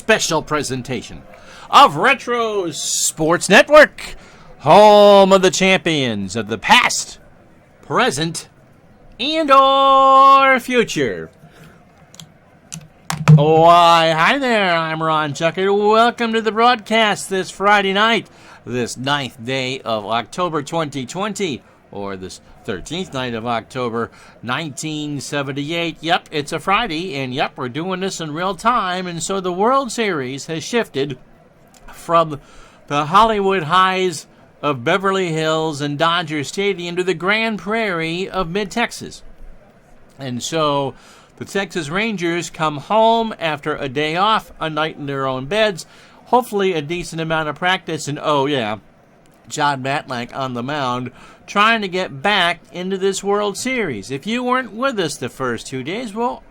special presentation of Retro Sports Network, home of the champions of the past, present, and or future. Why, hi there, I'm Ron Chucker. Welcome to the broadcast this Friday night, this 9th day of October 2020, or this 13th night of October 1978. Yep, it's a Friday, and yep, we're doing this in real time, and so the World Series has shifted from the Hollywood highs of Beverly Hills and Dodger Stadium to the Grand Prairie of mid-Texas. And so the Texas Rangers come home after a day off, a night in their own beds, hopefully a decent amount of practice, and oh yeah, Jon Matlack on the mound trying to get back into this World Series. If you weren't with us the first 2 days, well,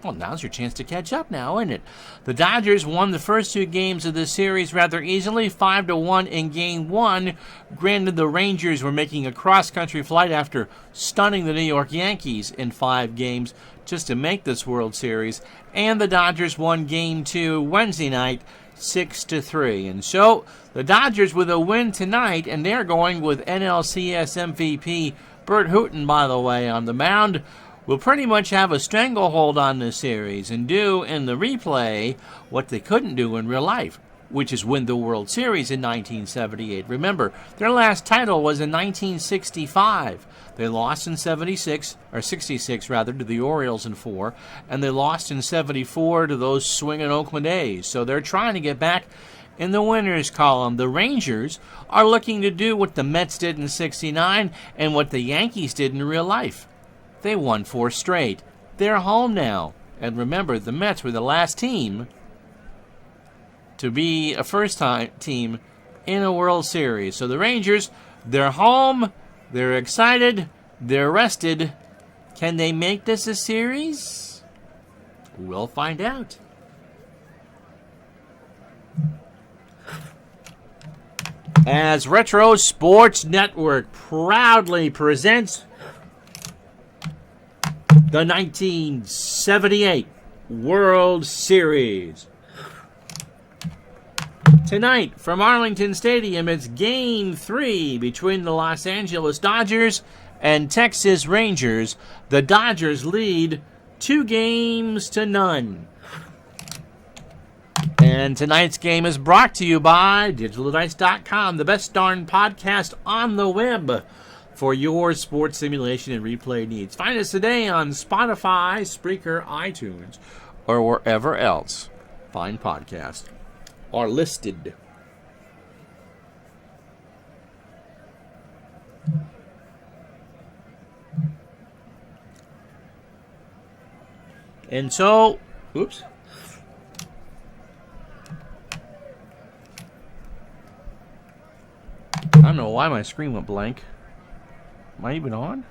now's your chance to catch up now, isn't it? The Dodgers won the first 2 games of this series rather easily, 5-1 in Game 1. Granted, the Rangers were making a cross-country flight after stunning the New York Yankees in 5 games just to make this World Series, and the Dodgers won Game 2 Wednesday night, 6-3. And so the Dodgers with a win tonight, and they're going with NLCS MVP Bert Hooton, by the way, on the mound, will pretty much have a stranglehold on this series and do in the replay what they couldn't do in real life, which is win the World Series in 1978. Remember, their last title was in 1965. They lost in 66 rather, to the Orioles in 4, and they lost in 74 to those swinging Oakland A's. So they're trying to get back in the winners column. The Rangers are looking to do what the Mets did in 69 and what the Yankees did in real life. They won 4 straight. They're home now. And remember, the Mets were the last team to be a first-time team in a World Series. So the Rangers, they're home, they're excited, they're rested. Can they make this a series? We'll find out. As Retro Sports Network proudly presents the 1978 World Series. Tonight, from Arlington Stadium, it's Game 3 between the Los Angeles Dodgers and Texas Rangers. The Dodgers lead 2-0. And tonight's game is brought to you by DigitalDice.com, the best darn podcast on the web for your sports simulation and replay needs. Find us today on Spotify, Spreaker, iTunes, or wherever else fine podcasts are listed. And so, oops. I don't know why my screen went blank. Am I even on?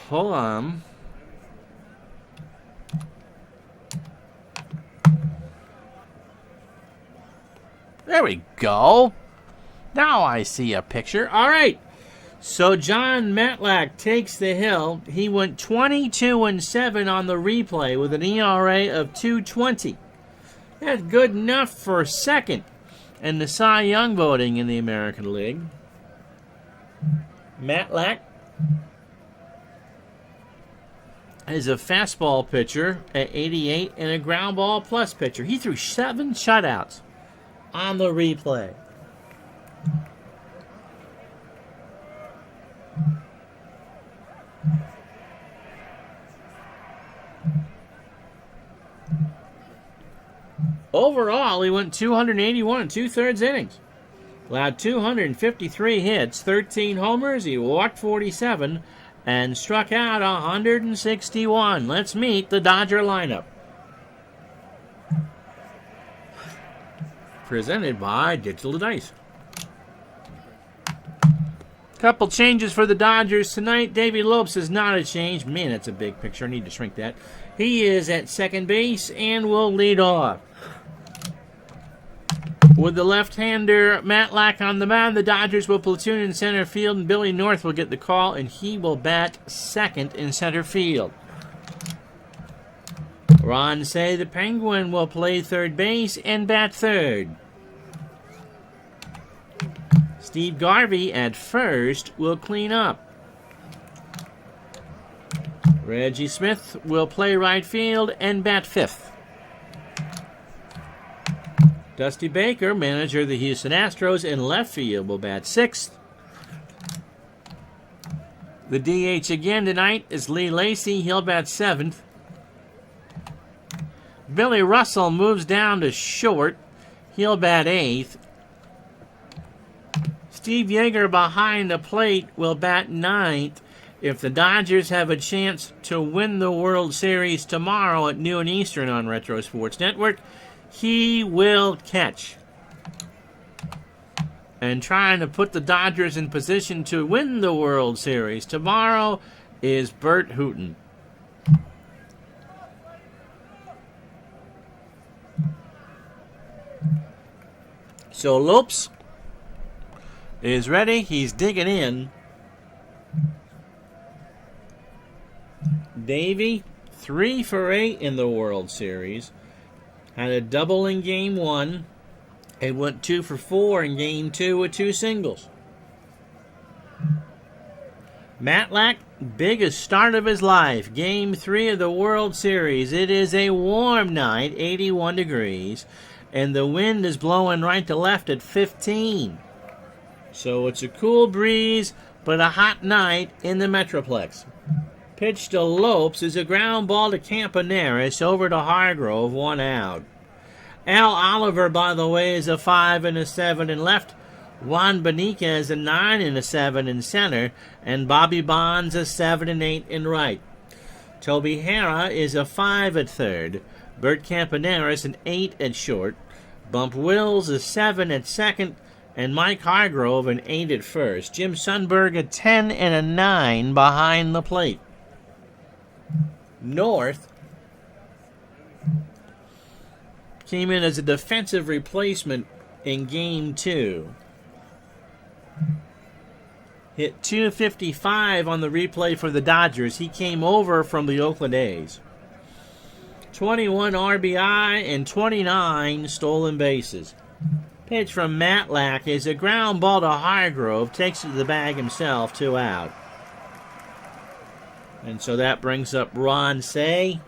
Hold on. There we go. Now I see a picture. All right. So Jon Matlack takes the hill. He went 22-7 on the replay with an ERA of 2.20. That's good enough for second in the Cy Young voting in the American League. Matlack is a fastball pitcher at 88 and a ground ball plus pitcher. He threw 7 shutouts on the replay. Overall, he went 281 2/3 innings. Allowed 253 hits, 13 homers, he walked 47, and struck out 161. Let's meet the Dodger lineup. Presented by Digital Dice. Couple changes for the Dodgers tonight. Davey Lopes is not a change. Man, that's a big picture. I need to shrink that. He is at second base and will lead off. With the left-hander Matlack on the mound, the Dodgers will platoon in center field, and Billy North will get the call, and he will bat second in center field. Ron Cey, the Penguin, will play third base and bat third. Steve Garvey at first will clean up. Reggie Smith will play right field and bat fifth. Dusty Baker, manager of the Houston Astros, in left field will bat sixth. The DH again tonight is Lee Lacy. He'll bat seventh. Billy Russell moves down to short. He'll bat eighth. Steve Yeager behind the plate will bat ninth. If the Dodgers have a chance to win the World Series tomorrow at noon Eastern on Retro Sports Network, he will catch. And trying to put the Dodgers in position to win the World Series tomorrow is Bert Hooton. So Lopes is ready. He's digging in. Davey, 3 for 8 in the World Series. Had a double in Game 1. And went 2 for 4 in Game 2 with 2 singles. Matlack, biggest start of his life. Game 3 of the World Series. It is a warm night, 81 degrees. And the wind is blowing right to left at 15. So it's a cool breeze, but a hot night in the Metroplex. Pitch to Lopes is a ground ball to Campaneris, over to Hargrove, 1 out. Al Oliver, by the way, is a 5 and a 7 in left. Juan Beniquez a 9 and a 7 in center. And Bobby Bonds a 7 and 8 in right. Toby Harrah is a 5 at third. Bert Campaneris an 8 at short. Bump Wills a 7 at second. And Mike Hargrove an 8 at first. Jim Sundberg a 10 and a 9 behind the plate. North came in as a defensive replacement in Game 2. Hit .255 on the replay for the Dodgers. He came over from the Oakland A's. 21 RBI and 29 stolen bases. Pitch from Matlack is a ground ball to Hargrove. Takes it to the bag himself, 2 out. And so that brings up Ron Cey.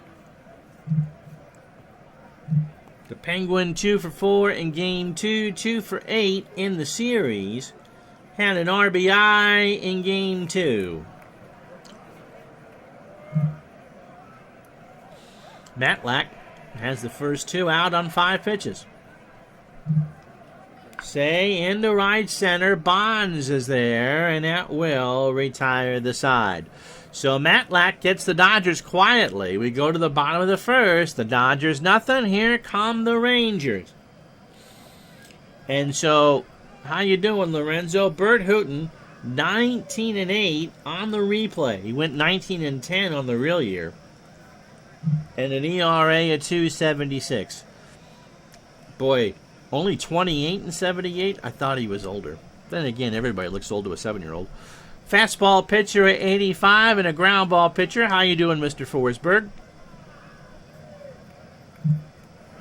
The Penguin 2 for 4 in Game 2, 2 for 8 in the series. Had an RBI in Game 2. Matlack has the first 2 out on 5 pitches. Cey into right center. Bonds is there, and that will retire the side. So Matlack gets the Dodgers quietly. We go to the bottom of the first. The Dodgers nothing. Here come the Rangers. And so, how you doing, Lorenzo? Bert Hooton, 19 and 8 on the replay. He went 19 and 10 on the real year. And an ERA of 2.76. Boy, only 28 and 78? I thought he was older. Then again, everybody looks old to a 7-year-old. Fastball pitcher at 85 and a ground ball pitcher. How you doing, Mr. Forsberg?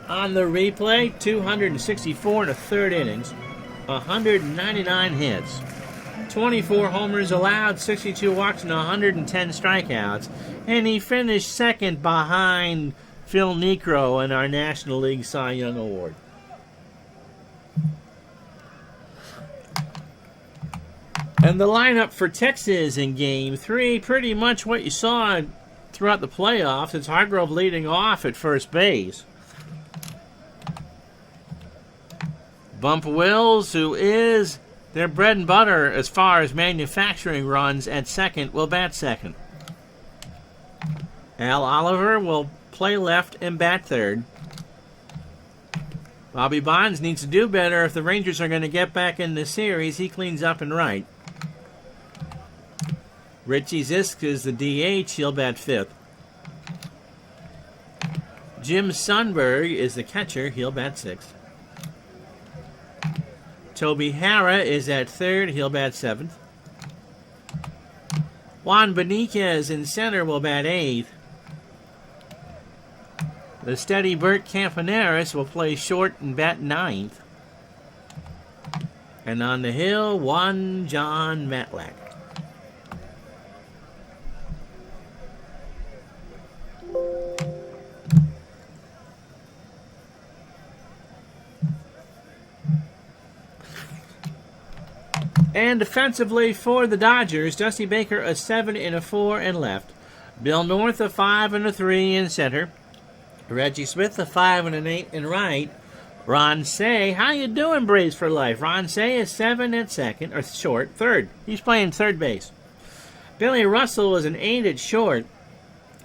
On the replay, 264 in the third innings, 199 hits, 24 homers allowed, 62 walks, and 110 strikeouts. And he finished second behind Phil Niekro in our National League Cy Young Award. And the lineup for Texas in Game 3, pretty much what you saw throughout the playoffs. It's Hargrove leading off at first base. Bump Wills, who is their bread and butter as far as manufacturing runs, at second, will bat second. Al Oliver will play left and bat third. Bobby Bonds needs to do better if the Rangers are going to get back in the series. He cleans up and right. Richie Zisk is the DH. He'll bat fifth. Jim Sundberg is the catcher. He'll bat sixth. Toby Harrah is at third. He'll bat seventh. Juan Beniquez in center will bat eighth. The steady Bert Campaneris will play short and bat ninth. And on the hill, Juan John Matlack. And defensively for the Dodgers, Dusty Baker a 7 and a 4 in left. Bill North a 5 and a 3 in center. Reggie Smith a 5 and an 8 in right. Ron Cey, how you doing, Braves for Life? Ron Cey is 7 at second, or short, third. He's playing third base. Billy Russell is an 8 at short.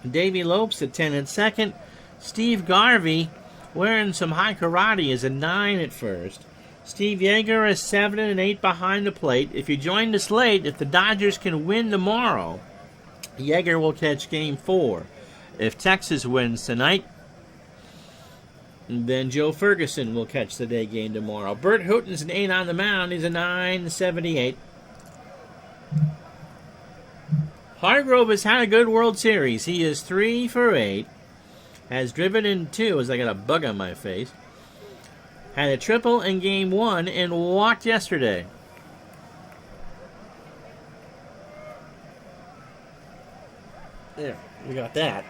Davey Lopes a 10 at second. Steve Garvey, wearing some high karate, is a 9 at first. Steve Yeager is 7 and 8 behind the plate. If you joined us late, if the Dodgers can win tomorrow, Yeager will catch game 4. If Texas wins tonight, then Joe Ferguson will catch the day game tomorrow. Bert Hooton's an 8 on the mound. He's a 9.78. Hargrove has had a good World Series. He is 3 for 8. Has driven in 2 as I got a bug on my face. Had a triple in game 1 and walked yesterday. There, we got that.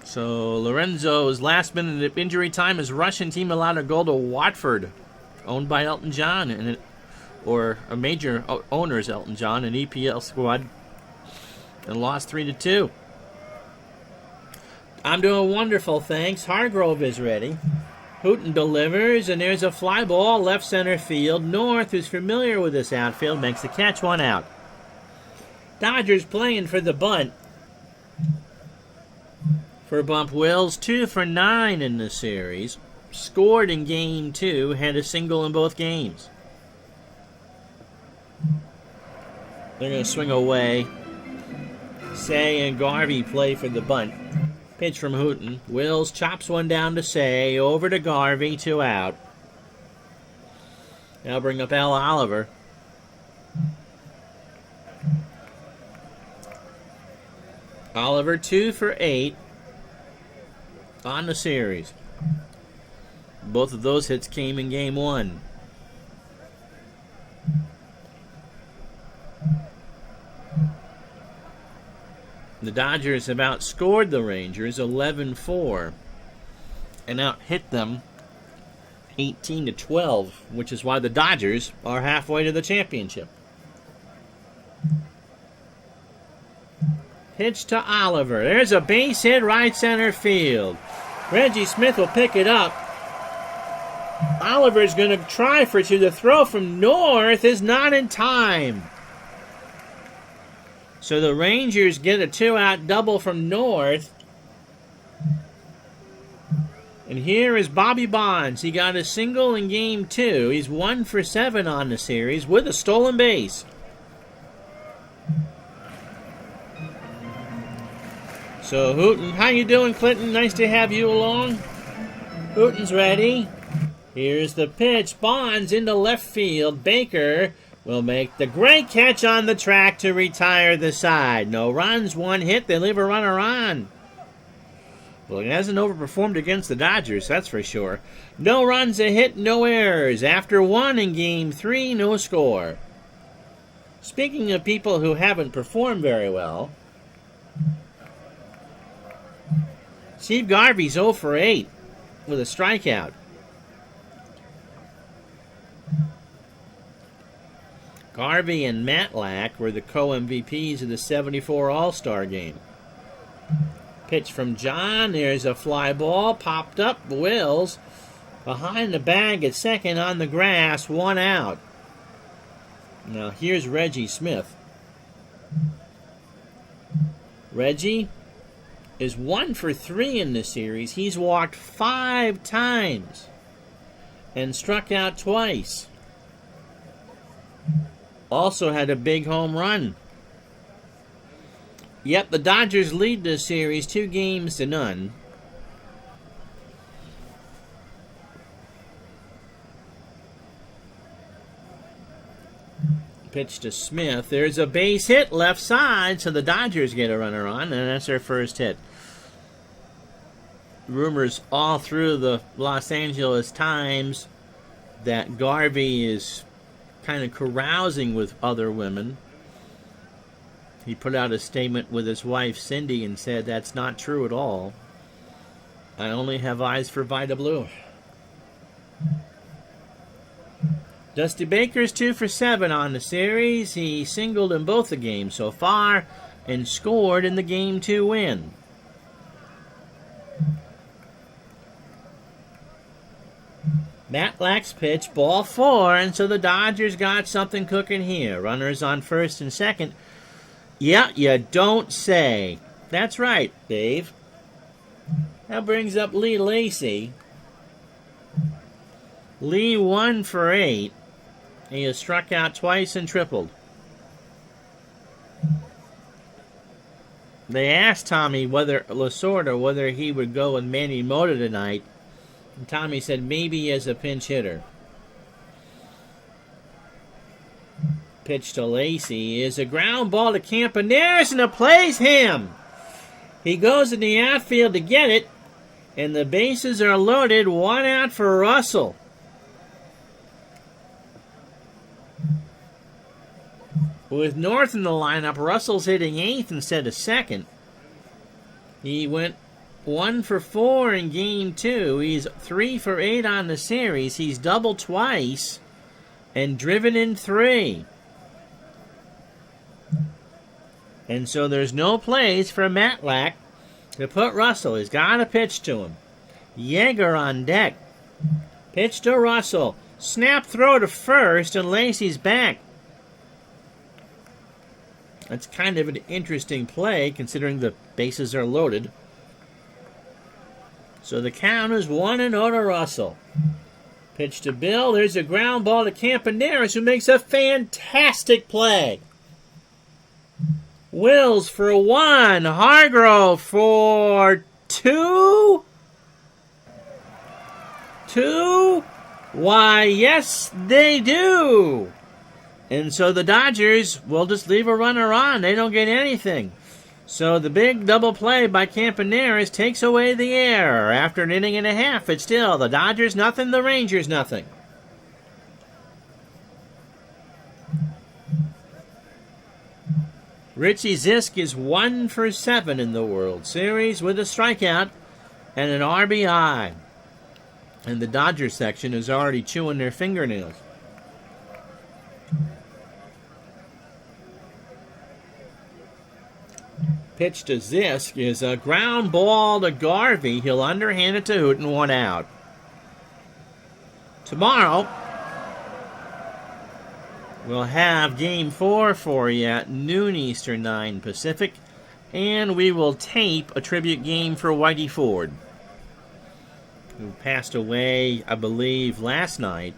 So Lorenzo's last minute of injury time, his Russian team allowed a goal to Watford, owned by Elton John, or a major owner's Elton John, an EPL squad, and lost 3-2. I'm doing wonderful, thanks. Hargrove is ready. Hooton delivers, and there's a fly ball left center field. North, who's familiar with this outfield, makes the catch, 1 out. Dodgers playing for the bunt. For Bump Wills, 2 for 9 in the series. Scored in game 2, had a single in both games. They're going to swing away. Cey and Garvey play for the bunt. Pitch from Hooton. Wills chops one down to Cey. Over to Garvey. 2 out. Now bring up Al Oliver. Oliver 2 for 8 on the series. Both of those hits came in game 1. The Dodgers have outscored the Rangers 11-4 and out-hit them 18-12, which is why the Dodgers are halfway to the championship. Pitch to Oliver. There's a base hit right center field. Reggie Smith will pick it up. Oliver's going to try for 2. The throw from North is not in time. So the Rangers get a 2-out double from North. And here is Bobby Bonds. He got a single in game 2. He's 1 for 7 on the series with a stolen base. So Hooton, how you doing, Clinton? Nice to have you along. Hooton's ready. Here's the pitch. Bonds into left field. Baker will make the great catch on the track to retire the side. No runs, 1 hit. They leave a runner on. Well, he hasn't overperformed against the Dodgers, that's for sure. No runs, a hit, no errors. After 1 in game 3, no score. Speaking of people who haven't performed very well, Steve Garvey's 0 for 8 with a strikeout. Garvey and Matlack were the co-MVPs of the 74 All-Star game. Pitch from John. There's a fly ball. Popped up. Wills behind the bag at second on the grass. 1 out. Now here's Reggie Smith. Reggie is 1 for 3 in this series. He's walked 5 times and struck out twice. also had a big home run. Yep, the Dodgers lead this series 2-0. Pitch to Smith. There's a base hit left side, so the Dodgers get a runner on, and that's their first hit. Rumors all through the Los Angeles Times that Garvey is kind of carousing with other women. He put out a statement with his wife Cindy and said that's not true at all. I only have eyes for Vida Blue. Dusty Baker's 2 for 7 on the series. He singled in both the games so far and scored in the Game 2 win. Matlack's pitch, ball 4, and so the Dodgers got something cooking here. Runners on first and second. Yeah, you don't say. That's right, Dave. That brings up Lee Lacy. Lee 1 for 8. He has struck out twice and tripled. They asked Tommy Lasorda whether he would go with Manny Mota tonight. And Tommy said maybe as a pinch hitter. Pitch to Lacy is a ground ball to Campaneris, and it plays him. He goes in the outfield to get it, and the bases are loaded. 1 out for Russell. With North in the lineup, Russell's hitting 8th instead of 2nd. He went 1 for 4 in Game 2. He's 3 for 8 on the series. He's doubled twice and driven in 3. And so there's no place for Matlack to put Russell. He's got to pitch to him. Yeager on deck. Pitch to Russell. Snap throw to first, and Lacy's back. That's kind of an interesting play, considering the bases are loaded. So the count is 1-0 to Russell. Pitch to Bill. There's a ground ball to Campaneris, who makes a fantastic play. Wills for 1. Hargrove for 2. 2? Why, yes, they do. And so the Dodgers will just leave a runner on. They don't get anything. So the big double play by Campaneris takes away the error. After an inning and a half, it's still the Dodgers nothing, the Rangers nothing. Richie Zisk is 1 for 7 in the World Series with a strikeout and an RBI. And the Dodgers section is already chewing their fingernails. Pitch to Zisk is a ground ball to Garvey. He'll underhand it to Hooten, 1 out. Tomorrow, we'll have Game 4 for you at noon Eastern, 9 Pacific. And we will tape a tribute game for Whitey Ford, who passed away, I believe, last night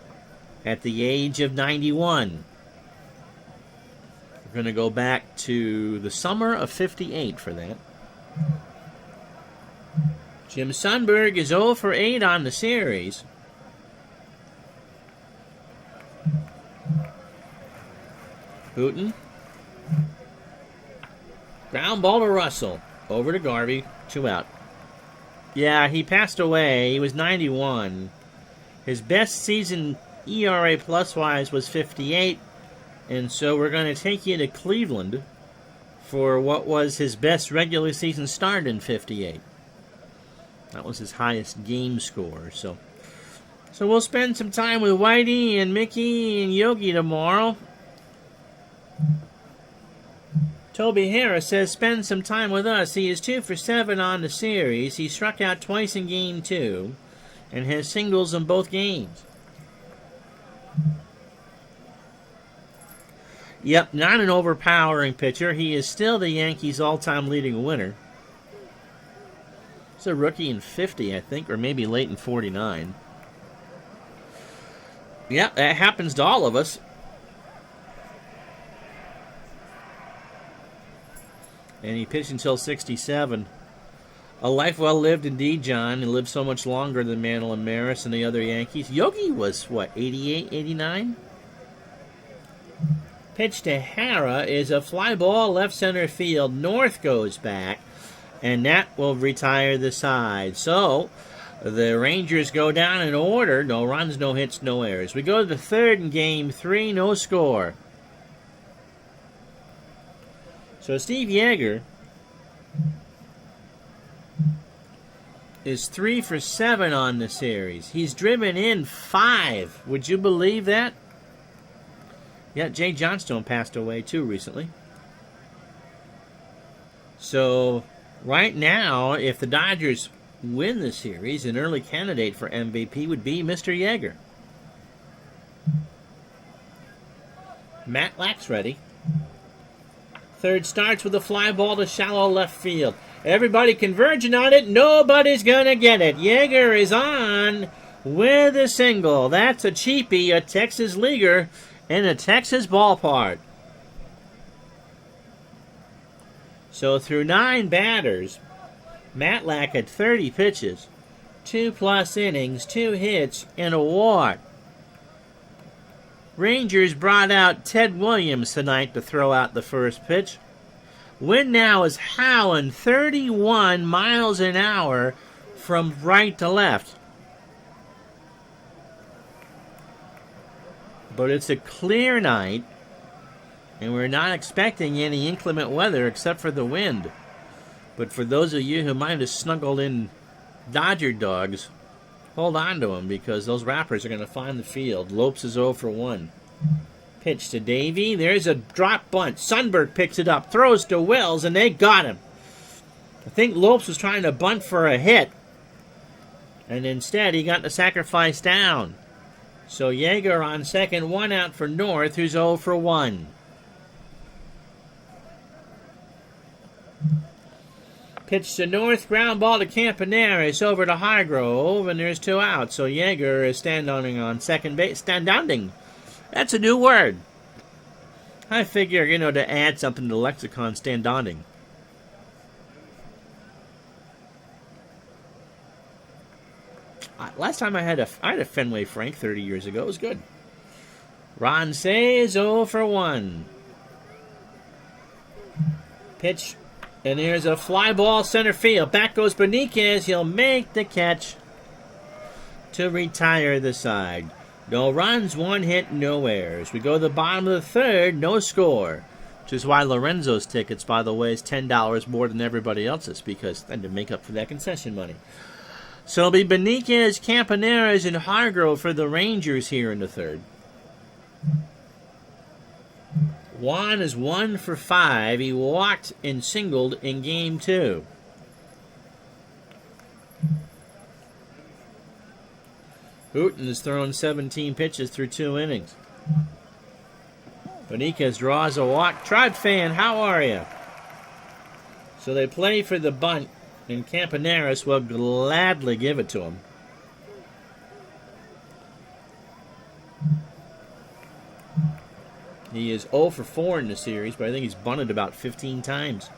at the age of 91. We're going to go back to the summer of 58 for that. Jim Sundberg is 0 for 8 on the series. Hooten. Ground ball to Russell. Over to Garvey. 2 out. Yeah, he passed away. He was 91. His best season ERA plus-wise was 58. And so we're going to take you to Cleveland for what was his best regular season start in 58. That was his highest game score. So we'll spend some time with Whitey and Mickey and Yogi tomorrow. Toby Harris says, spend some time with us. He is 2 for 7 on the series. He struck out twice in Game 2 and has singles in both games. Yep, not an overpowering pitcher. He is still the Yankees' all-time leading winner. He's a rookie in 50, I think, or maybe late in 49. Yep, that happens to all of us. and he pitched until 67. A life well lived indeed, John. He lived so much longer than Mantle and Maris and the other Yankees. Yogi was, 88, 89? Pitch to Hara is a fly ball left center field. North goes back, and that will retire the side. So the Rangers go down in order. No runs, no hits, no errors. We go to the third in game 3, no score. So Steve Yeager is 3 for 7 on the series. He's driven in 5. Would you believe that? Yeah, Jay Johnstone passed away too recently. So right now, if the Dodgers win the series, an early candidate for MVP would be Mr. Yeager. Matt Lack's ready. Third starts with a fly ball to shallow left field. Everybody converging on it. Nobody's going to get it. Yeager is on with a single. That's a cheapie, a Texas leaguer in a Texas ballpark. So through 9 batters, Matt Lack had 30 pitches, 2+ innings, 2 hits, and a walk. Rangers brought out Ted Williams tonight to throw out the first pitch. Wind now is howling 31 miles an hour from right to left. But it's a clear night, and we're not expecting any inclement weather except for the wind. But for those of you who might have snuggled in Dodger dogs, hold on to them because those Rappers are going to find the field. Lopes is 0 for 1. Pitch to Davey. There's a drop bunt. Sundberg picks it up, throws to Wills, and they got him. I think Lopes was trying to bunt for a hit, and instead he got the sacrifice down. So Yeager on second, 1 out for North, who's 0 for 1. Pitch to North, ground ball to Campaneris, over to Hargrove, and there's 2 outs. So Yeager is standing on second base. Standing. That's a new word. I figure, to add something to the lexicon, standing. Last time I had a Fenway Frank 30 years ago. It was good. Ron Cey is 0 for 1. Pitch, and there's a fly ball center field. Back goes Beniquez. He'll make the catch to retire the side. No runs, 1 hit, no errors. We go to the bottom of the third, no score. Which is why Lorenzo's tickets, by the way, is $10 more than everybody else's, because I had to make up for that concession money. So it'll be Beniquez, Campaneris, and Hargrove for the Rangers here in the third. Juan is 1 for 5. He walked and singled in game 2. Hooten has thrown 17 pitches through 2 innings. Beniquez draws a walk. Tribe fan, how are you? So they play for the bunt, and Campaneris will gladly give it to him. He is 0 for 4 in the series, but I think he's bunted about 15 times.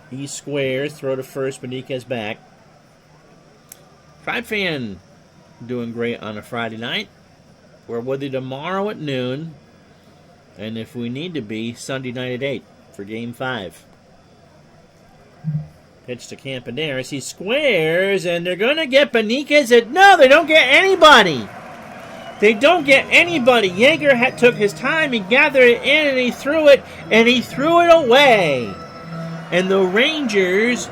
He squares, throw to first, Beniquez back. Tribe fan doing great on a Friday night. We're with you tomorrow at noon, and if we need to be, Sunday night at 8 for Game 5. Pitch to Campaneris. He squares, and they're going to get Beniquez. No, they don't get anybody. They don't get anybody. Yeager took his time. He gathered it in, and he threw it away. And the Rangers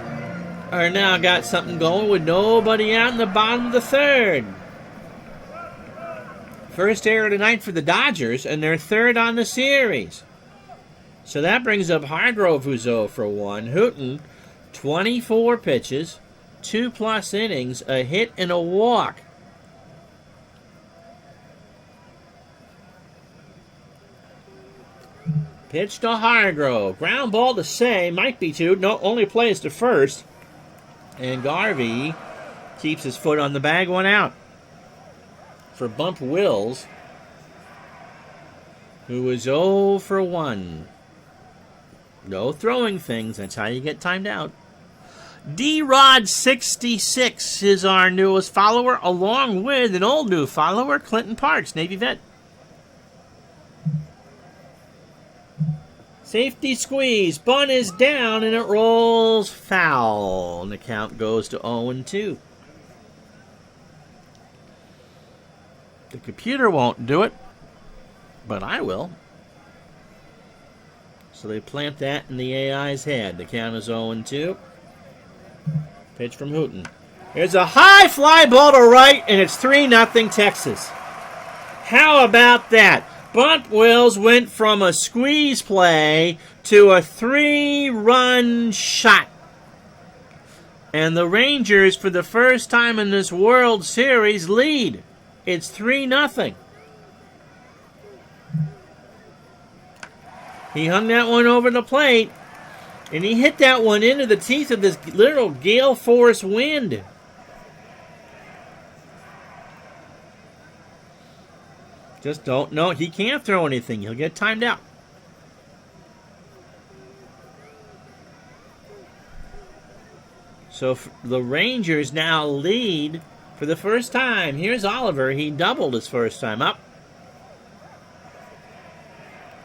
are now got something going with nobody out in the bottom of the third. First error tonight for the Dodgers, and they're third on the series. So that brings up Hargrove, who's 0 for 1. Hooten, 24 pitches, 2+ innings, a hit and a walk. Pitch to Hargrove. Ground ball to Cey. Might be 2. No, only plays to first. And Garvey keeps his foot on the bag, 1 out. For Bump Wills, who was 0 for 1. No throwing things. That's how you get timed out. D-Rod66 is our newest follower, along with an old new follower, Clinton Parks, Navy vet. Safety squeeze. Bunt is down, and it rolls foul. And the count goes to 0-2. The computer won't do it, but I will. So they plant that in the AI's head. The count is 0-2. Pitch from Hooten. There's a high fly ball to right, and it's 3-0 Texas. How about that? Bump Wills went from a squeeze play to a 3-run shot. And the Rangers, for the first time in this World Series, lead. It's 3-0. He hung that one over the plate, and he hit that one into the teeth of this little gale force wind. Just don't know. He can't throw anything. He'll get timed out. So the Rangers now lead for the first time. Here's Oliver. He doubled his first time up.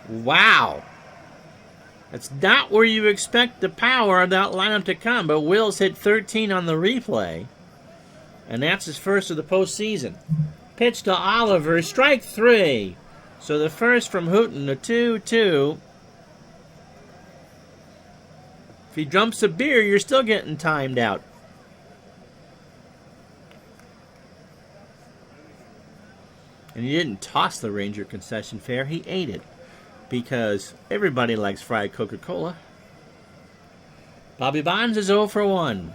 Wow. That's not where you expect the power of that lineup to come. But Wills hit 13 on the replay. And that's his first of the postseason. Pitch to Oliver. Strike 3. So the first from Hooten, a 2-2. If he jumps a beer, you're still getting timed out. And he didn't toss the Ranger concession fare. He ate it. Because everybody likes fried Coca-Cola. Bobby Bonds is 0 for 1.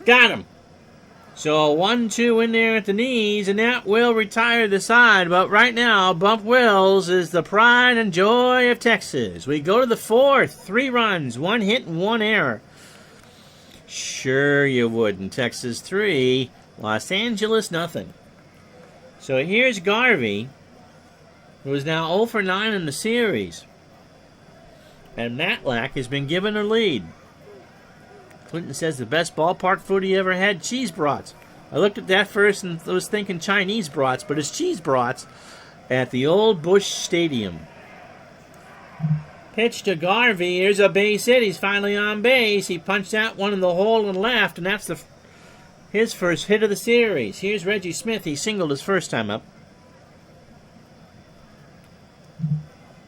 Got him. So 1-2 in there at the knees, and that will retire the side. But right now, Bump Wills is the pride and joy of Texas. We go to the fourth. 3 runs, 1 hit, and 1 error. Sure you wouldn't. Texas 3, Los Angeles nothing. So here's Garvey, who is now 0 for 9 in the series. And Matlack has been given a lead. Clinton says the best ballpark food he ever had, cheese brats. I looked at that first and was thinking Chinese brats, but it's cheese brats at the old Busch Stadium. Pitch to Garvey. Here's a base hit. He's finally on base. He punched that one in the hole and left, and that's his first hit of the series. Here's Reggie Smith. He singled his first time up.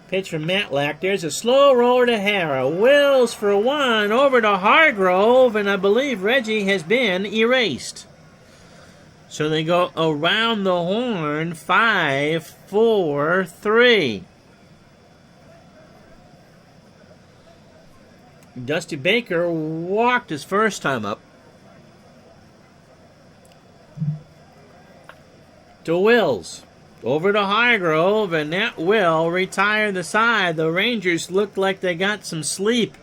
Pitch from Matlack. There's a slow roller to Hara. Wills for 1 over to Hargrove, and I believe Reggie has been erased. So they go around the horn. 5, 4, 3. Dusty Baker walked his first time up. To Wills. Over to Hargrove, and that will retire the side. The Rangers look like they got some sleep.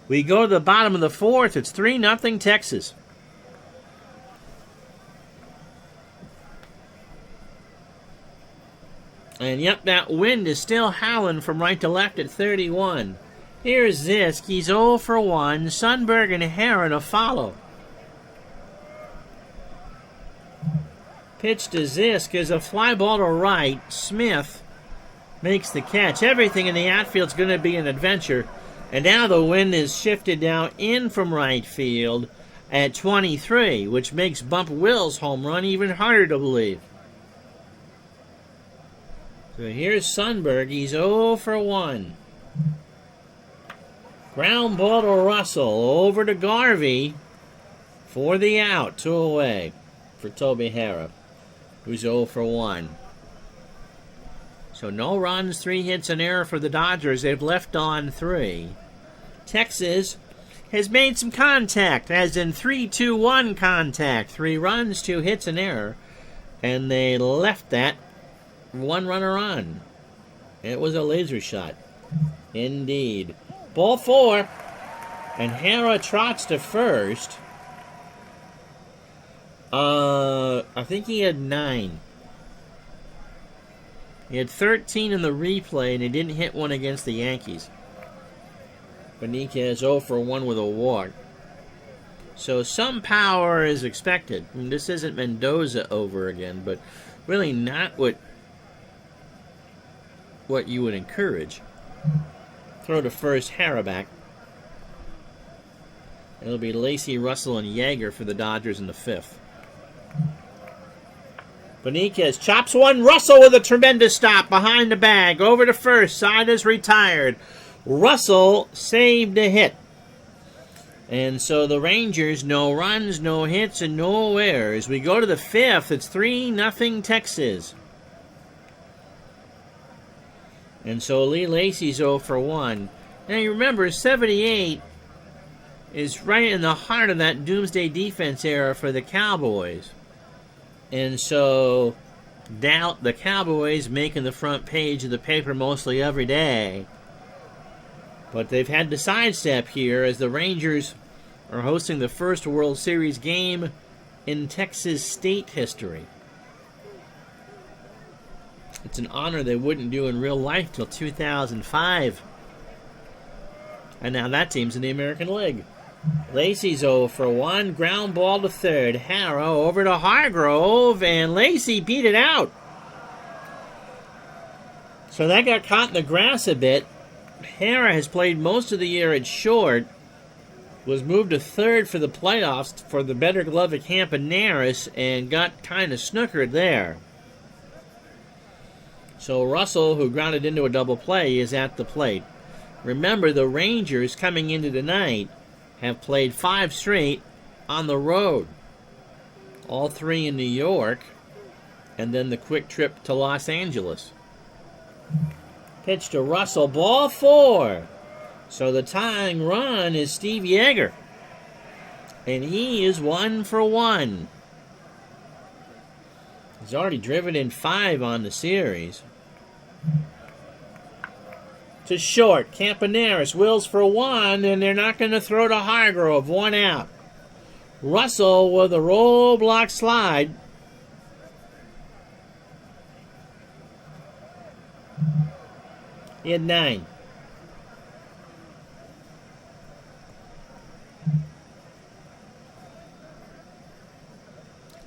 We go to the bottom of the fourth. It's 3-0 Texas. And yep, that wind is still howling from right to left at 31. Here's Zisk. He's 0 for 1. Sundberg and Hara to follow. Pitch to Zisk is a fly ball to right. Smith makes the catch. Everything in the outfield's going to be an adventure. And now the wind is shifted now in from right field at 23, which makes Bump Wills' home run even harder to believe. So here's Sundberg. He's 0 for 1. Ground ball to Russell. Over to Garvey for the out. 2 away for Toby Hara, who's 0 for 1. So no runs, 3 hits, an error for the Dodgers. They've left on 3. Texas has made some contact, as in 3-2-1 contact. 3 runs, 2 hits, an error. And they left that 1 runner on. It was a laser shot. Indeed. Ball 4. And Hara trots to first. I think he had 9. He had 13 in the replay, and he didn't hit one against the Yankees. Beniquez 0 for 1 with a walk. So some power is expected. I mean, this isn't Mendoza over again, but really not what you would encourage. Throw to first, Harraback. It'll be Lacy, Russell, and Yeager for the Dodgers in the 5th. Beniquez chops one. Russell with a tremendous stop behind the bag. Over to first. Side is retired. Russell saved a hit. And so the Rangers, no runs, no hits, and no errors. We go to the 5th. It's 3-0 Texas. And so Lee Lacy's 0 for 1. Now you remember, 78 is right in the heart of that doomsday defense era for the Cowboys. And so doubt the Cowboys making the front page of the paper mostly every day. But they've had to sidestep here as the Rangers are hosting the first World Series game in Texas state history. It's an honor they wouldn't do in real life till 2005. And now that team's in the American League. Lacy's 0 for 1. Ground ball to third. Harrow over to Hargrove, and Lacy beat it out. So that got caught in the grass a bit. Harrow has played most of the year at short. Was moved to third for the playoffs for the better glove of Campaneris and got kind of snookered there. So Russell, who grounded into a double play, is at the plate. Remember, the Rangers coming into tonight have played 5 straight on the road. All 3 in New York, and then the quick trip to Los Angeles. Pitch to Russell, ball 4. So the tying run is Steve Yeager. And he is 1 for 1. He's already driven in 5 on the series. To short, Campaneris wills for 1, and they're not going to throw to Hargrove. 1 out. Russell with a roll-block slide. He had 9.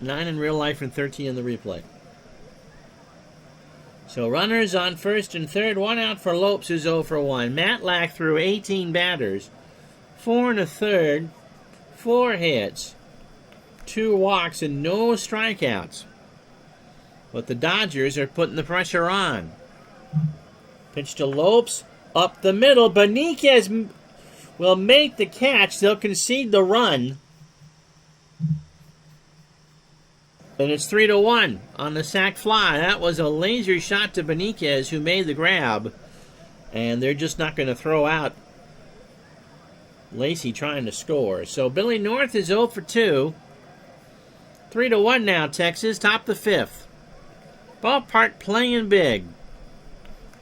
Nine in real life and 13 in the replay. So runners on first and third. 1 out for Lopes, who's 0 for 1. Matlack threw 18 batters. 4 and a third. 4 hits. 2 walks and no strikeouts. But the Dodgers are putting the pressure on. Pitch to Lopes. Up the middle. Beniquez will make the catch. They'll concede the run. And it's 3-1 on the sac fly. That was a laser shot to Beniquez, who made the grab. And they're just not going to throw out Lacy trying to score. So Billy North is 0 for 2. 3-1 now, Texas. Top the 5th. Ballpark playing big.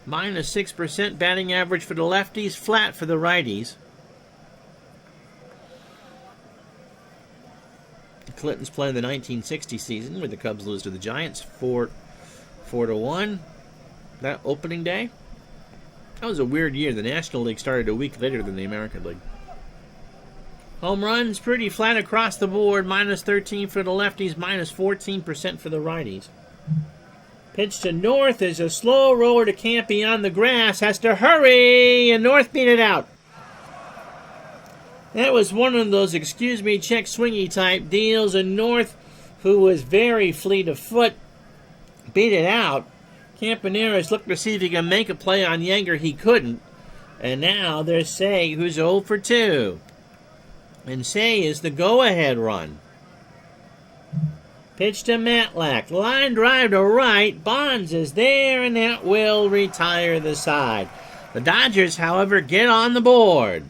Minus 6% batting average for the lefties. Flat for the righties. Clinton's playing the 1960 season where the Cubs lose to the Giants 4-1. That opening day. That was a weird year. The National League started a week later than the American League. Home runs pretty flat across the board. Minus 13 for the lefties. Minus 14% for the righties. Pitch to North is a slow roller to Campy on the grass. Has to hurry, and North beat it out. That was one of those excuse me, check swingy type deals, and North, who was very fleet of foot, beat it out. Campaneris looked to see if he could make a play on Yeager. He couldn't. And now there's Say, who's 0 for 2. And Say is the go-ahead run. Pitch to Matlack. Line drive to right. Bonds is there, and that will retire the side. The Dodgers, however, get on the board.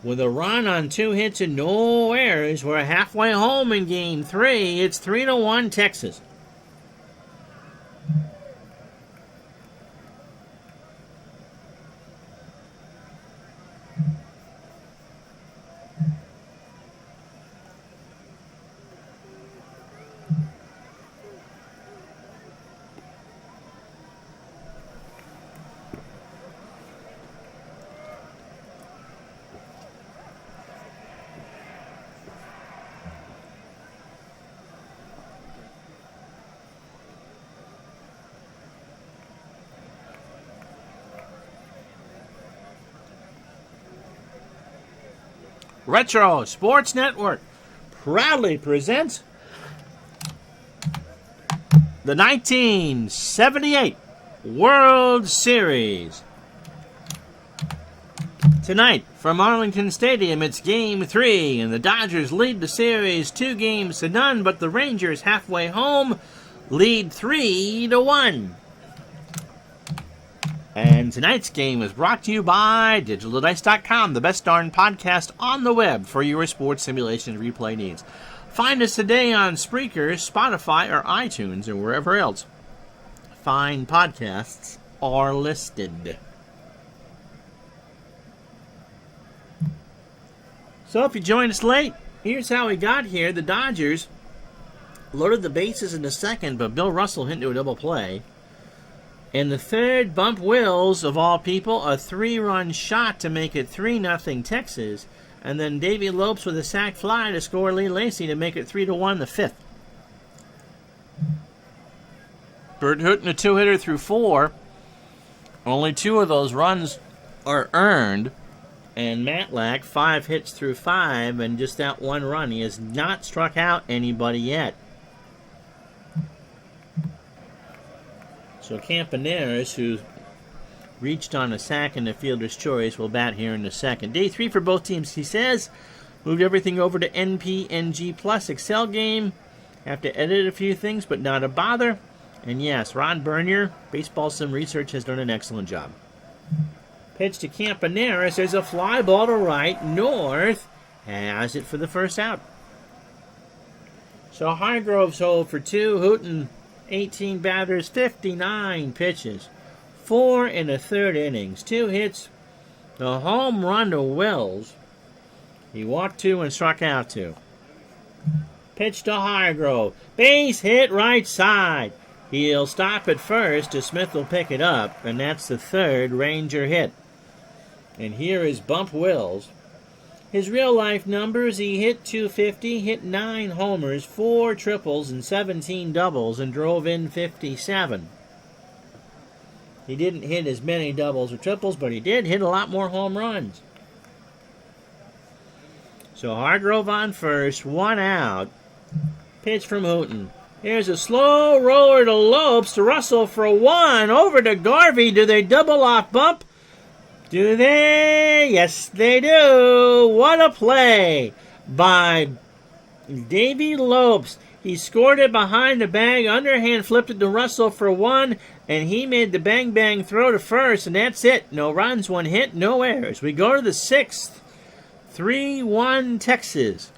With a run on 2 hits and no errors, we're halfway home in Game 3. It's 3-1 Texas. Retro Sports Network proudly presents the 1978 World Series. Tonight, from Arlington Stadium, it's Game 3, and the Dodgers lead the series 2-0, but the Rangers, halfway home, lead 3-1. And tonight's game is brought to you by DigitalDice.com, the best darn podcast on the web for your sports simulation replay needs. Find us today on Spreaker, Spotify, or iTunes, or wherever else fine podcasts are listed. So if you joined us late, here's how we got here. The Dodgers loaded the bases in the second, but Bill Russell hit into a double play. In the third, Bump Wills, of all people, a 3-run shot to make it 3-0 Texas. And then Davey Lopes with a sac fly to score Lee Lacy to make it 3-1 the fifth. Bert Hooton, a 2-hitter through 4. Only 2 of those runs are earned. And Matlack, 5 hits through 5, and just that 1 run. He has not struck out anybody yet. So Campaneris, who reached on a sack in the fielder's choice, will bat here in the second. Day 3 for both teams, he says. Moved everything over to NPNG Plus Excel game. Have to edit a few things, but not a bother. And yes, Ron Bernier, Baseball Sim Research, has done an excellent job. Pitch to Campaneris. There's a fly ball to right. North has it for the first out. So Hargrove's hold for 2. Hooton, 18 batters, 59 pitches. 4 in the third innings. 2 hits. The home run to Wells. He walked 2 and struck out 2. Pitch to Hargrove. Base hit right side. He'll stop at first as Smith will pick it up, and that's the third Ranger hit. And here is Bump Wills. His real-life numbers, he hit .250, hit 9 homers, 4 triples, and 17 doubles, and drove in 57. He didn't hit as many doubles or triples, but he did hit a lot more home runs. So Hargrove on first, 1 out. Pitch from Hooton. Here's a slow roller to Lopes, to Russell for 1, over to Garvey. Do they double off Bump? Do they? Yes, they do. What a play by Davey Lopes. He scored it behind the bag, underhand flipped it to Russell for 1, and he made the bang-bang throw to first, and that's it. No runs, 1 hit, no errors. We go to the 6th. 3-1 Texas.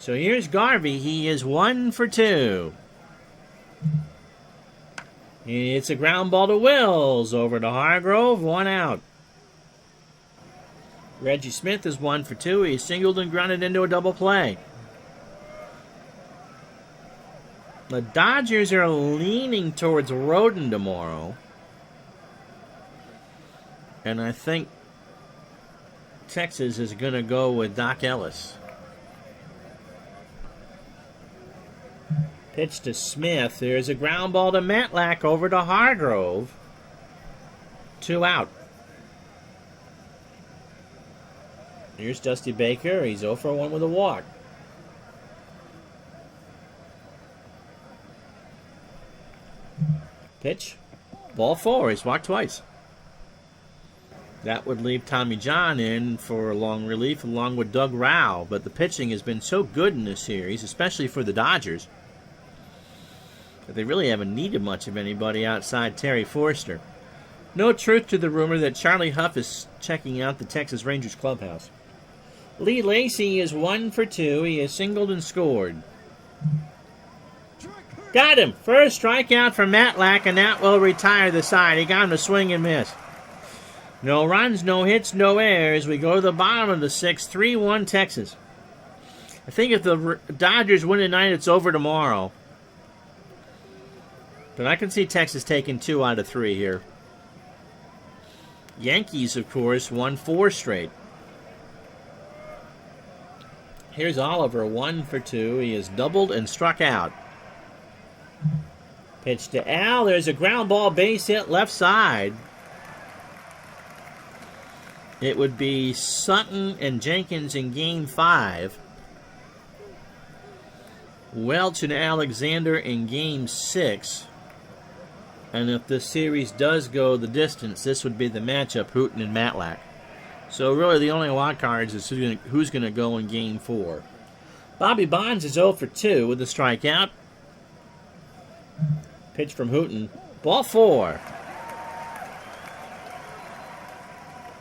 So here's Garvey. He is 1 for 2. It's a ground ball to Wills. Over to Hargrove. 1 out. Reggie Smith is 1 for 2. He singled and grounded into a double play. The Dodgers are leaning towards Roden tomorrow. And I think Texas is going to go with Doc Ellis. Pitch to Smith. There's a ground ball to Matlack, over to Hargrove. 2 out. Here's Dusty Baker. He's 0 for 1 with a walk. Pitch. Ball 4. He's walked twice. That would leave Tommy John in for a long relief along with Doug Rao. But the pitching has been so good in this series, especially for the Dodgers, that they really haven't needed much of anybody outside Terry Forster. No truth to the rumor that Charlie Huff is checking out the Texas Rangers clubhouse. Lee Lacy is 1 for 2. He has singled and scored. Got him! First strikeout for Matlack, and that will retire the side. He got him to swing and miss. No runs, no hits, no errors. We go to the bottom of the 6th. 3-1 Texas. I think if the Dodgers win tonight, it's over tomorrow. But I can see Texas taking 2 out of 3 here. Yankees, of course, won 4 straight. Here's Oliver, 1 for 2. He has doubled and struck out. Pitch to Al. There's a ground ball base hit left side. it would be Sutton and Jenkins in Game 5. Welch and Alexander in Game 6. And if this series does go the distance, this would be the matchup, Hooten and Matlack. So really the only wild cards is who's going to go in Game 4. Bobby Bonds is 0 for 2 with a strikeout. Pitch from Hooten. Ball 4.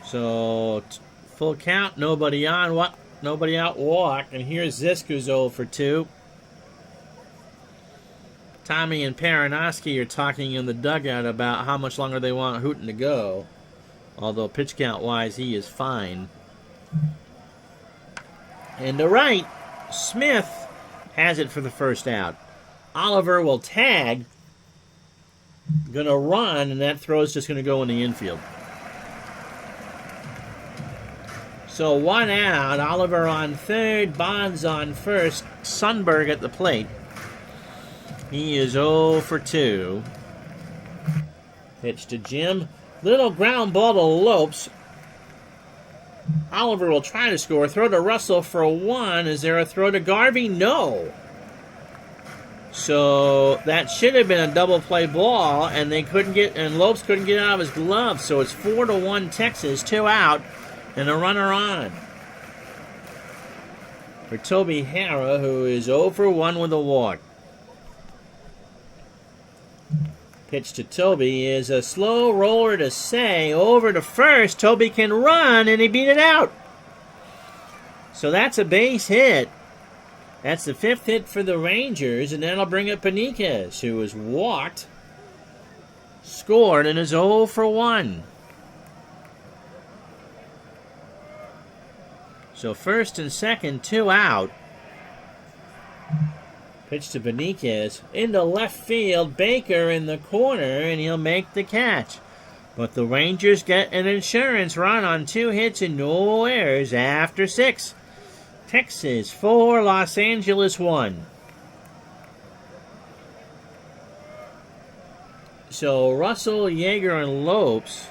So full count, nobody on, nobody out, walk. And here's Zisk, who's 0 for 2. Tommy and Paranoski are talking in the dugout about how much longer they want Hooten to go. Although pitch count-wise, he is fine. And to right, Smith has it for the first out. Oliver will tag. Going to run, and that throw's just going to go in the infield. So 1 out, Oliver on third, Bonds on first, Sundberg at the plate. He is 0 for 2. Pitch to Jim. Little ground ball to Lopes. Oliver will try to score. Throw to Russell for 1. Is there a throw to Garvey? No. So that should have been a double play ball, and Lopes couldn't get out of his glove. So it's 4-1 Texas, 2 out, and a runner on. For Toby Harrah, who is 0 for 1 with a walk. Pitch to Toby is a slow roller to Say. Over to first. Toby can run, and he beat it out. So that's a base hit. That's the 5th hit for the Rangers, and that'll bring up Beniquez, who was walked, scored, and is 0 for 1. So first and second, 2 out. Pitch to Beniquez. Into left field. Baker in the corner, and he'll make the catch. But the Rangers get an insurance run on 2 hits and no errors after 6. Texas 4, Los Angeles 1. So Russell, Yeager, and Lopes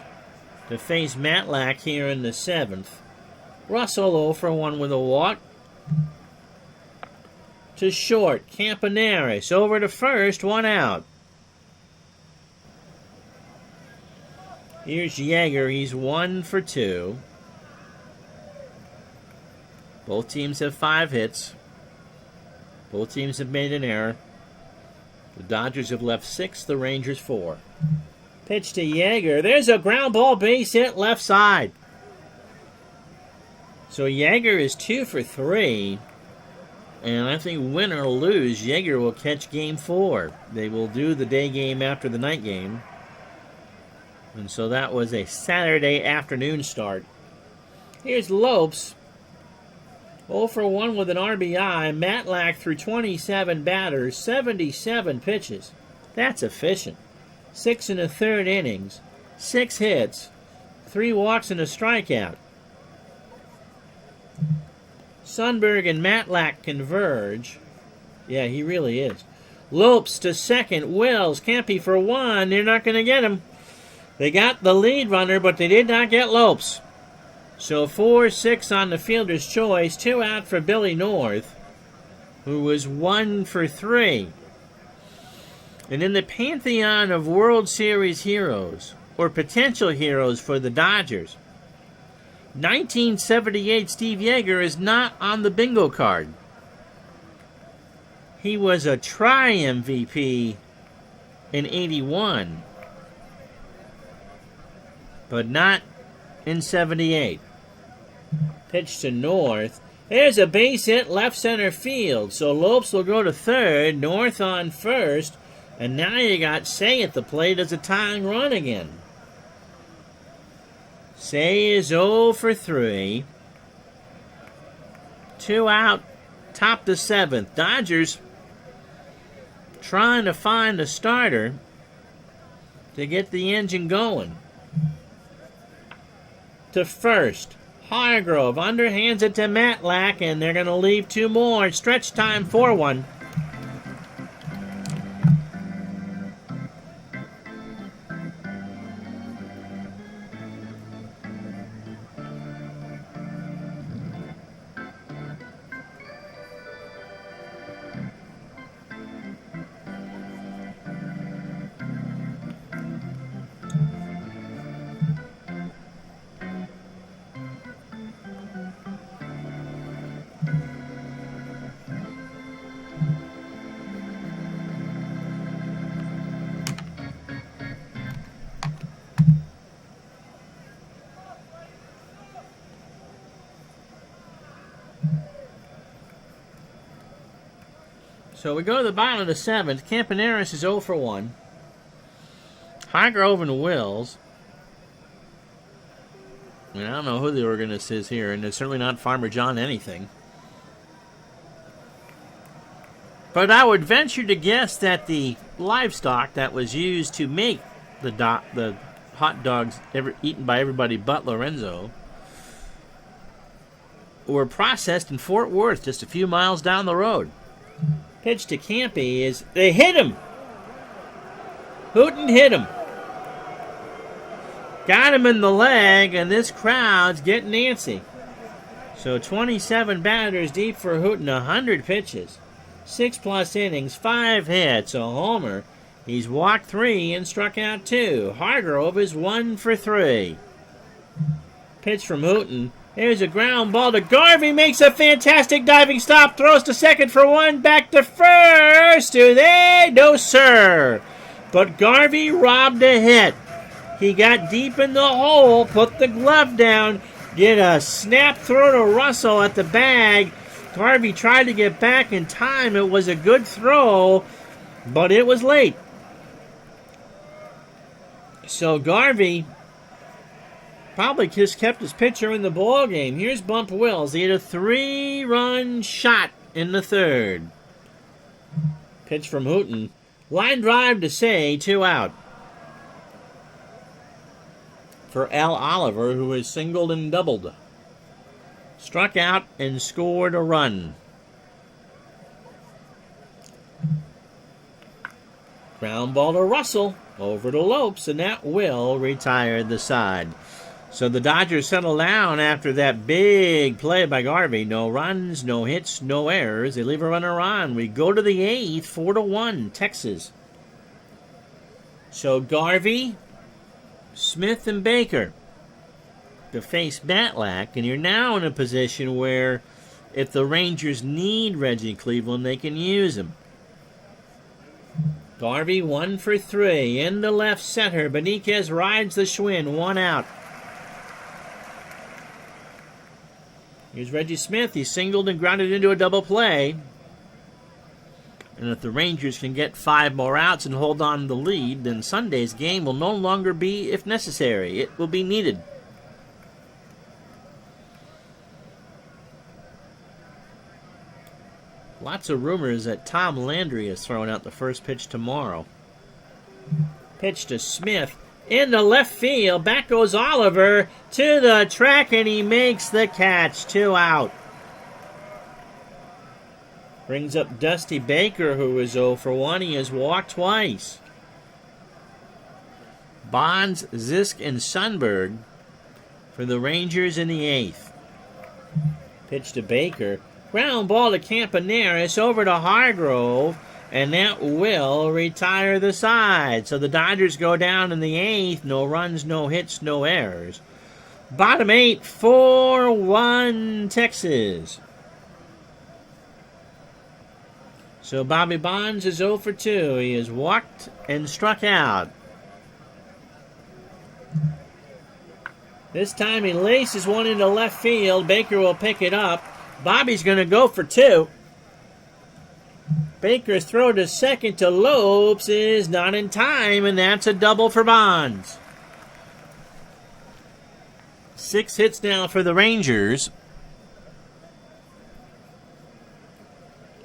to face Matlack here in the 7th. Russell 0 for 1 with a walk. To short, Campaneris. Over to first, 1 out. Here's Yeager. He's 1 for 2. Both teams have 5 hits. Both teams have made an error. The Dodgers have left 6, the Rangers 4. Pitch to Yeager. There's a ground ball base hit left side. So Yeager is 2 for 3. And I think win or lose, Yeager will catch Game 4. They will do the day game after the night game. And so that was a Saturday afternoon start. Here's Lopes. 0 for 1 with an RBI. Matlack through 27 batters, 77 pitches. That's efficient. 6 1/3 innings, 6 hits, 3 walks and a strikeout. Sundberg and Matlack converge. Yeah, he really is. Lopes to second. Wells, Campy for 1. They're not going to get him. They got the lead runner, but they did not get Lopes. So 4-6 on the fielder's choice. 2 out for Billy North, who was 1 for 3. And in the pantheon of World Series heroes, or potential heroes for the Dodgers, 1978 Steve Yeager is not on the bingo card. He was a tri-MVP in 81, but not in 78. Pitch to North. There's a base hit left center field, so Lopes will go to third, North on first, and now you got Say at the plate as a tying run again. Say is 0 for 3. 2 out, top to 7th. Dodgers trying to find a starter to get the engine going. To first, Hargrove underhands it to Matlack, and they're going to leave 2 more. Stretch time 4-1. So we go to the bottom of the 7th. Campaneris is 0 for 1. Highgrove and Wills. I mean, I don't know who the organist is here, and it's certainly not Farmer John anything. But I would venture to guess that the livestock that was used to make the hot dogs eaten by everybody but Lorenzo were processed in Fort Worth, just a few miles down the road. Pitch to Campy is... They hit him! Hooten hit him. Got him in the leg, and this crowd's getting antsy. So 27 batters deep for Hooten, 100 pitches. 6+ innings, 5 hits, a homer. He's walked 3 and struck out 2. Hargrove is 1 for 3. Pitch from Hooten. There's a ground ball to Garvey. Makes a fantastic diving stop. Throws to second for 1. Back to first. Do they? No, sir. But Garvey robbed a hit. He got deep in the hole, put the glove down, did a snap throw to Russell at the bag. Garvey tried to get back in time. It was a good throw, but it was late. So Garvey probably just kept his pitcher in the ball game. Here's Bump Wills. He had a 3-run shot in the 3rd. Pitch from Hooten. Line drive to Say, 2 out. For Al Oliver, who has singled and doubled. Struck out and scored a run. Ground ball to Russell. Over to Lopes, and that will retire the side. So the Dodgers settle down after that big play by Garvey. No runs, no hits, no errors. They leave a runner on. We go to the 8th, 4-1, Texas. So Garvey, Smith, and Baker to face Matlack, and you're now in a position where if the Rangers need Reggie Cleveland, they can use him. Garvey 1 for 3 in the left center. Beniquez rides the Schwinn, 1 out. Here's Reggie Smith. He singled and grounded into a double play. And if the Rangers can get 5 more outs and hold on to the lead, then Sunday's game will no longer be if necessary. It will be needed. Lots of rumors that Tom Landry is throwing out the first pitch tomorrow. Pitch to Smith. In the left field. Back goes Oliver to the track, and he makes the catch. 2 out. Brings up Dusty Baker, who is 0 for 1. He has walked twice. Bonds, Zisk, and Sundberg for the Rangers in the 8th. Pitch to Baker. Ground ball to Campaneris, over to Hargrove, and that will retire the side. So the Dodgers go down in the 8th. No runs, no hits, no errors. Bottom 8, 4-1 Texas. So Bobby Bonds is 0 for 2. He has walked and struck out. This time he laces one into left field. Baker will pick it up. Bobby's going to go for 2. Baker's throw to second to Lopes is not in time, and that's a double for Bonds. 6 hits now for the Rangers.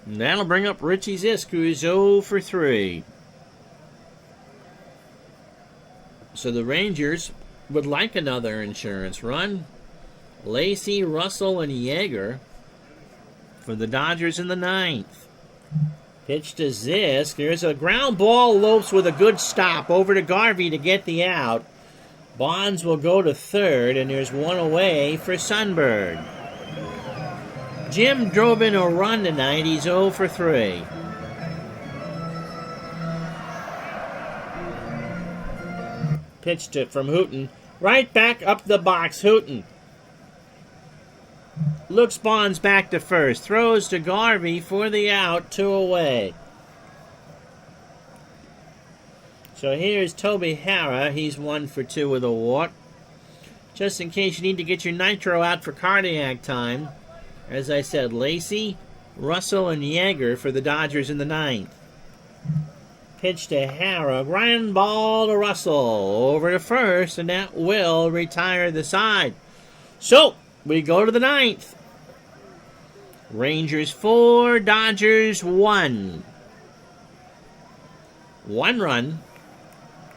And that'll bring up Richie Zisk, who is 0 for 3. So the Rangers would like another insurance run. Lacey, Russell, and Yeager for the Dodgers in the 9th. Pitch to Zisk. There's a ground ball. Lopes with a good stop over to Garvey to get the out. Bonds will go to 3rd, and there's 1 away for Sundberg. Jim drove in a run tonight. He's 0 for 3. Pitched it from Hooten. Right back up the box. Hooten looks Bonds back to first. Throws to Garvey for the out. 2 away. So here's Toby Harrah. He's 1 for 2 with a walk. Just in case you need to get your nitro out for cardiac time. As I said, Lacey, Russell and Yeager for the Dodgers in the ninth. Pitch to Hara. Ground ball to Russell. Over to first, and that will retire the side. So, we go to the ninth. Rangers 4, Dodgers 1. 1 run,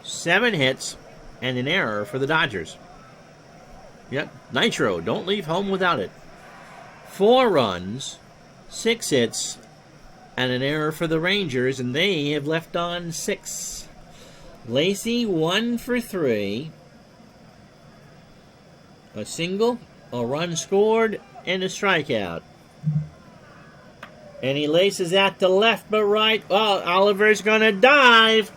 7 hits, and an error for the Dodgers. Yep, Nitro, don't leave home without it. 4 runs, 6 hits, and an error for the Rangers, and they have left on 6. Lacy 1 for 3. A single, a run scored, and a strikeout. And he laces out to left but right. Oh, Oliver's going to dive.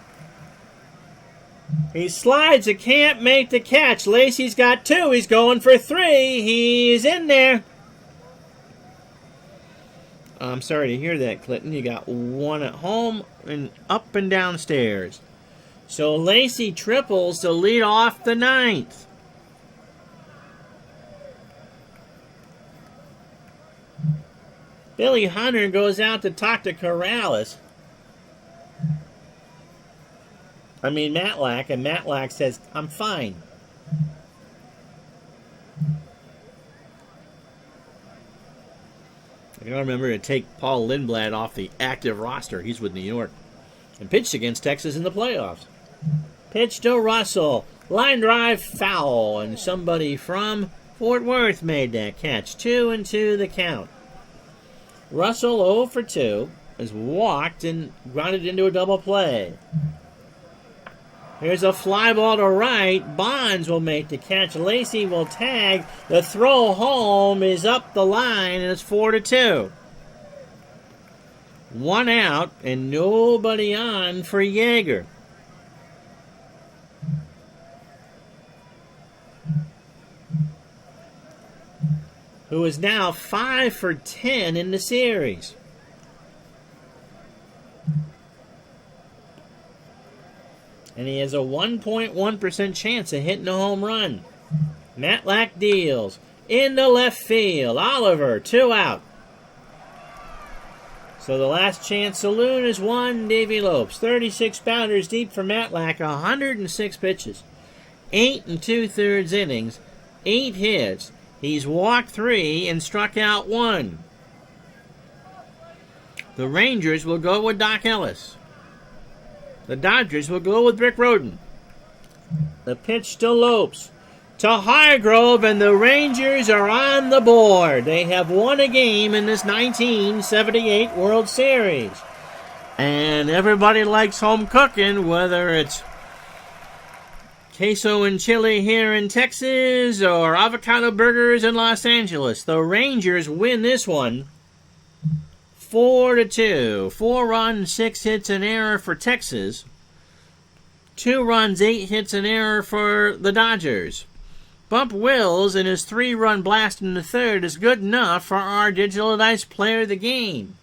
He slides and can't make the catch. Lacy's got 2. He's going for 3. He's in there. I'm sorry to hear that, Clinton. You got 1 at home and up and downstairs. So Lacy triples to lead off the ninth. Billy Hunter goes out to talk to Matlack, and Matlack says, I'm fine. I gotta remember to take Paul Lindblad off the active roster. He's with New York. And pitched against Texas in the playoffs. Pitch to Russell. Line drive foul. And somebody from Fort Worth made that catch. 2-2 the count. Russell 0 for 2 is walked and grounded into a double play. Here's a fly ball to right. Bonds will make the catch. Lacy will tag. The throw home is up the line, and it's 4-2. 1 out and nobody on for Yeager. Who is now 5 for 10 in the series. And he has a 1.1% chance of hitting a home run. Matlack deals. Into left field. Oliver, 2 out. So the last chance saloon is 1. Davy Lopes. 36 bounders deep for Matlack. 106 pitches. 8 2/3 innings. 8 hits. He's walked 3 and struck out 1. The Rangers will go with Doc Ellis. The Dodgers will go with Brick Roden. The pitch to Lopes. To Hargrove, and the Rangers are on the board. They have won a game in this 1978 World Series. And everybody likes home cooking, whether it's queso and chili here in Texas or avocado burgers in Los Angeles. The Rangers win this one 4-2. 4 runs, 6 hits, an error for Texas. 2 runs, 8 hits, an error for the Dodgers. Bump Wills and his 3-run blast in the third is good enough for our Digital Dice Player of the Game.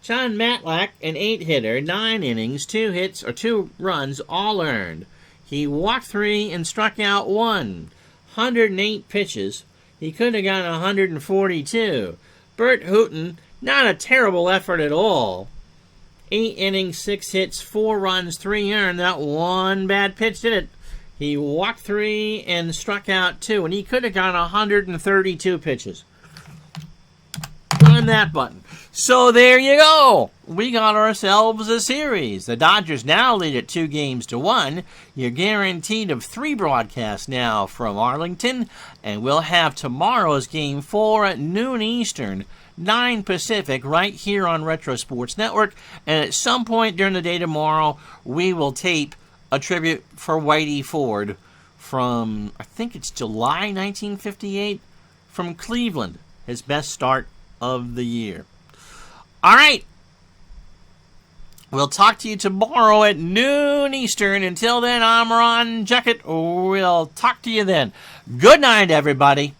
John Matlack, an 8-hitter, 9 innings, 2 hits or 2 runs, all earned. He walked 3 and struck out 1. 108 pitches. He could have gotten 142. Bert Hooton, not a terrible effort at all. 8 innings, 6 hits, 4 runs, 3 earned. That one bad pitch did it. He walked 3 and struck out 2, and he could have gotten 132 pitches. On that button. So there you go. We got ourselves a series. The Dodgers now lead at 2-1. You're guaranteed of 3 broadcasts now from Arlington. And we'll have tomorrow's Game 4 at noon Eastern, 9 Pacific, right here on Retro Sports Network. And at some point during the day tomorrow, we will tape a tribute for Whitey Ford from, I think it's July 1958, from Cleveland. His best start of the year. All right. We'll talk to you tomorrow at noon Eastern. Until then, I'm Ron Juckett. We'll talk to you then. Good night, everybody.